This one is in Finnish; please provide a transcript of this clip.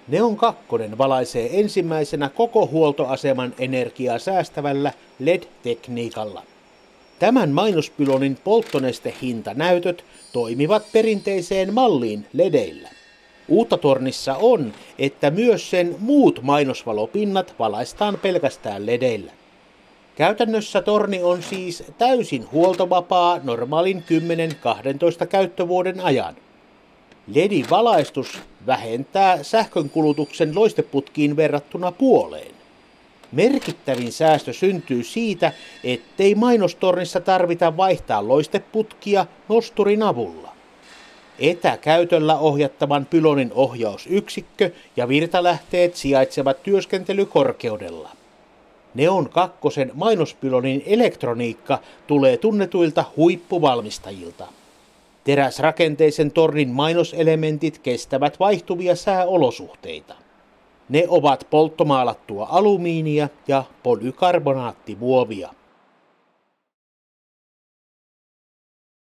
Neon 2 valaisee ensimmäisenä koko huoltoaseman energiaa säästävällä LED-tekniikalla. Tämän mainospylonin polttonestehintanäytöt toimivat perinteiseen malliin LEDeillä. Uutta tornissa on, että myös sen muut mainosvalopinnat valaistaan pelkästään LEDeillä. Käytännössä torni on siis täysin huoltovapaa normaalin 10-12 käyttövuoden ajan. LEDin valaistus vähentää sähkönkulutuksen loisteputkiin verrattuna puoleen. Merkittävin säästö syntyy siitä, ettei mainostornissa tarvita vaihtaa loisteputkia nosturin avulla. Etäkäytöllä ohjattavan pylonin ohjausyksikkö ja virtalähteet sijaitsevat työskentelykorkeudella. Neon 2 mainospylonin elektroniikka tulee tunnetuilta huippuvalmistajilta. Teräsrakenteisen tornin mainoselementit kestävät vaihtuvia sääolosuhteita. Ne ovat polttomaalattua alumiinia ja polykarbonaattimuovia.